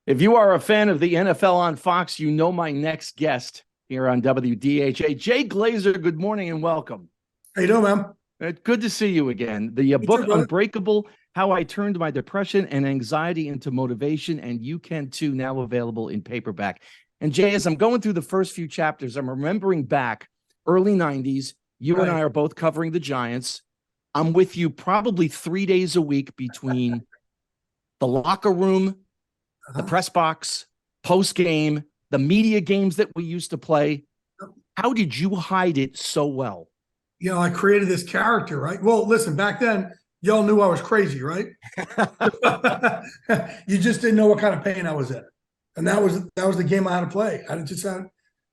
If you are a fan of the NFL on Fox, you know my next guest here on WDHA. Jay Glazer, good morning and welcome. How you doing, man? Good to see you again. The You book too, brother. Unbreakable, How I Turned My Depression and Anxiety into Motivation, and you can too, now available in paperback. And Jay, as I'm going through the first few chapters, I'm remembering back early 90s. You and I are both covering the Giants. I'm with you probably 3 days a week between the locker room, the press box, post game, the media games that we used to play. How did you hide it so well? I created this character, right? Well, listen, back then, y'all knew I was crazy, right? You just didn't know what kind of pain I was in. And that was the game I had to play. I just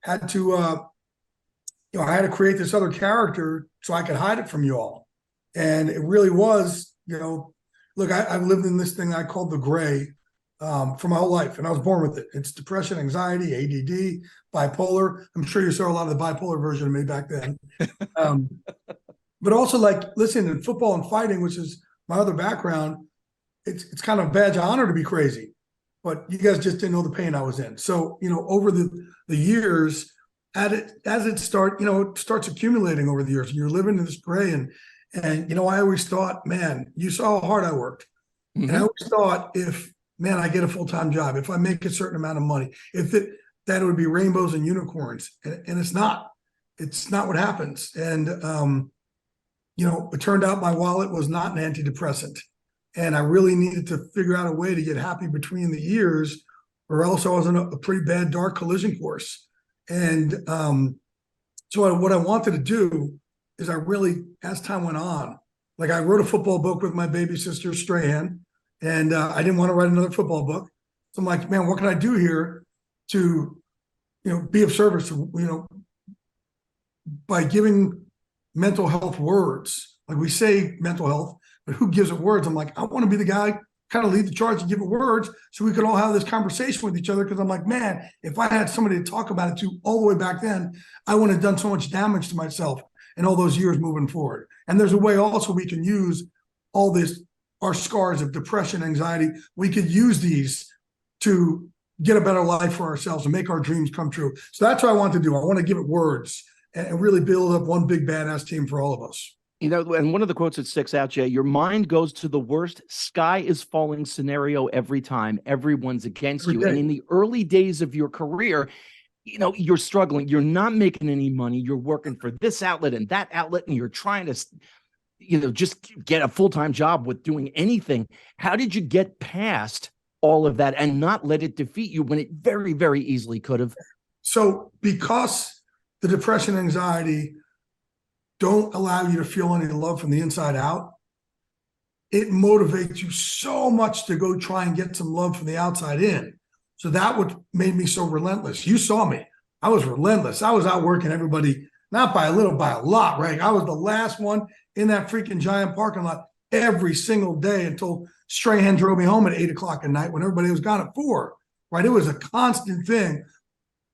had to I had to create this other character so I could hide it from you all. And it really was, look, I've lived in this thing I called the gray for my whole life, and I was born with it. It's depression, anxiety, ADD, bipolar. I'm sure you saw a lot of the bipolar version of me back then. But also, like, listen, in football and fighting, which is my other background, it's kind of a badge of honor to be crazy. But you guys just didn't know the pain I was in. So, over the years, it starts accumulating over the years. And you're living in this gray, and I always thought, man, you saw how hard I worked. Mm-hmm. And I always thought, man, I get a full-time job, if I make a certain amount of money, that it would be rainbows and unicorns. And it's not what happens. And, it turned out my wallet was not an antidepressant. And I really needed to figure out a way to get happy between the years, or else I was in a pretty bad dark collision course. And so what I wanted to do is as time went on, like I wrote a football book with my baby sister, Strahan, and I didn't want to write another football book. So I'm like, man, what can I do here to, be of service, by giving mental health words. Like, we say mental health, but who gives it words? I'm like, I want to be the guy, kind of lead the charge and give it words so we could all have this conversation with each other. Because I'm like, man, if I had somebody to talk about it to all the way back then, I wouldn't have done so much damage to myself in all those years moving forward. And there's a way also we can use all this, our scars of depression, anxiety, we could use these to get a better life for ourselves and make our dreams come true. So that's what I want to do. I want to give it words and really build up one big badass team for all of us. And one of the quotes that sticks out, Jay, your mind goes to the worst sky is falling scenario every time. Everyone's against you. And in the early days of your career, you're struggling. You're not making any money. You're working for this outlet and that outlet, and you're trying to just get a full-time job with doing anything. How did you get past all of that and not let it defeat you when it very, very easily could have? So because the depression and anxiety don't allow you to feel any love from the inside out, it motivates you so much to go try and get some love from the outside in. So that what made me so relentless. You saw me. I was relentless. I was out working everybody, not by a little, by a lot, right? I was the last one in that freaking Giant parking lot every single day until Strahan drove me home at 8:00 at night when everybody was gone at 4, right? It was a constant thing.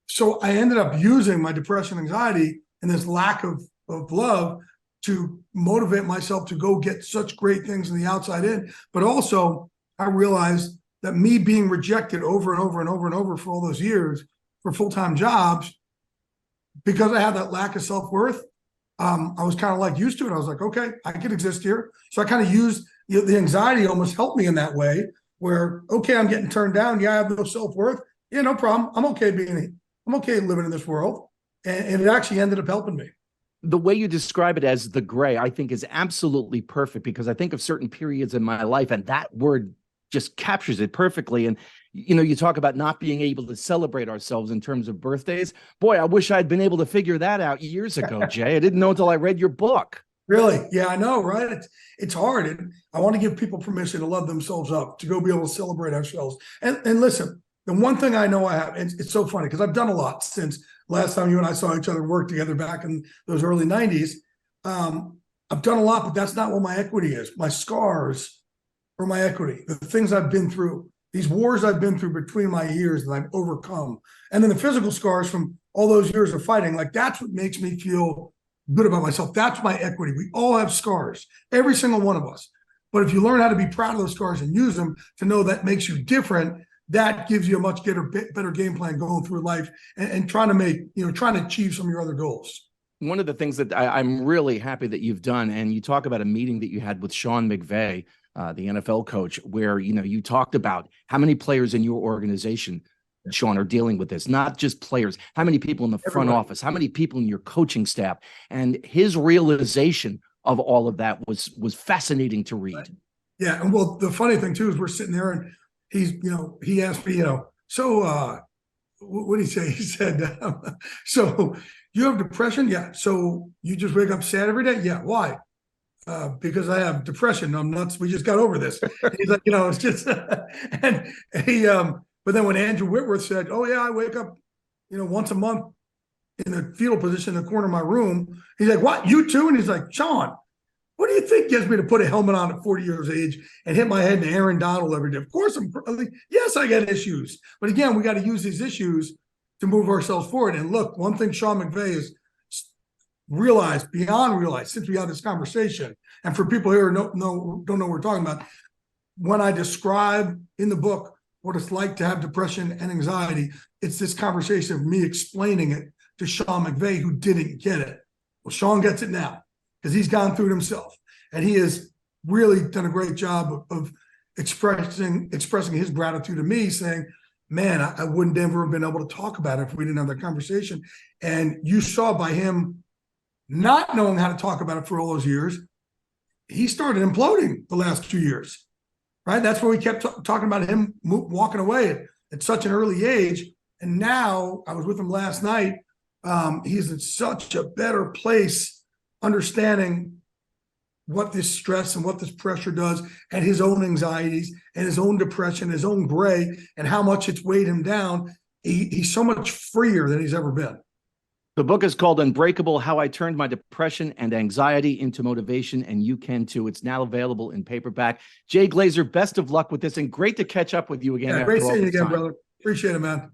So I ended up using my depression, anxiety, and this lack of love to motivate myself to go get such great things in the outside in. But also I realized that me being rejected over and over and over and over for all those years for full-time jobs, because I had that lack of self-worth, I was kind of like used to it. I was like, okay, I could exist here. So I kind of used the anxiety almost helped me in that way where, okay, I'm getting turned down. Yeah, I have no self-worth. Yeah, no problem. I'm okay living in this world. And it actually ended up helping me. The way you describe it as the gray, I think is absolutely perfect, because I think of certain periods in my life and that word just captures it perfectly. And, you talk about not being able to celebrate ourselves in terms of birthdays. Boy, I wish I'd been able to figure that out years ago, Jay. I didn't know until I read your book. Really? Yeah, I know, right? It's hard. And I want to give people permission to love themselves up, to go be able to celebrate ourselves. And listen, the one thing I know I have, and it's so funny because I've done a lot since last time you and I saw each other work together back in those early 90s. I've done a lot, but that's not what my equity is. My scars are my equity. The things I've been through, these wars I've been through between my years that I've overcome. And then the physical scars from all those years of fighting, like that's what makes me feel good about myself. That's my equity. We all have scars, every single one of us. But if you learn how to be proud of those scars and use them to know that makes you different, that gives you a much better game plan going through life and trying to make, trying to achieve some of your other goals. One of the things that I'm really happy that you've done, and you talk about a meeting that you had with Sean McVay, the NFL coach, where, you talked about how many players in your organization, Sean, are dealing with this, not just players, how many people in the front office, how many people in your coaching staff, and his realization of all of that was fascinating to read. Right. Yeah. And well, the funny thing too, is we're sitting there and he asked me, so, what did he say? He said, so you have depression? Yeah. So you just wake up sad every day? Yeah. Why? Because I have depression. I'm nuts. We just got over this. He's like, it's just, and he, but then when Andrew Whitworth said, oh yeah, I wake up, once a month in the fetal position in the corner of my room. He's like, what, you too? And he's like, Sean, what do you think gets me to put a helmet on at 40 years of age and hit my head in Aaron Donald every day? Of course, yes, I got issues. But again, we got to use these issues to move ourselves forward. And look, one thing Sean McVay has realized, beyond realized, since we had this conversation, and for people here who don't know what we're talking about, when I describe in the book what it's like to have depression and anxiety, it's this conversation of me explaining it to Sean McVay, who didn't get it. Well, Sean gets it now because he's gone through it himself, and he has really done a great job of expressing his gratitude to me, saying, man, I wouldn't never have been able to talk about it if we didn't have that conversation. And you saw by him not knowing how to talk about it for all those years, he started imploding the last 2 years, right? That's where we kept talking about him walking away at such an early age. And now I was with him last night. He's in such a better place, understanding what this stress and what this pressure does, and his own anxieties and his own depression, his own gray, and how much it's weighed him down. He's so much freer than he's ever been. The book is called Unbreakable: How I Turned My Depression and Anxiety into Motivation, and you can too. It's now available in paperback. Jay Glazer, best of luck with this, and great to catch up with you again. Yeah, great seeing you again, brother. Appreciate it, man.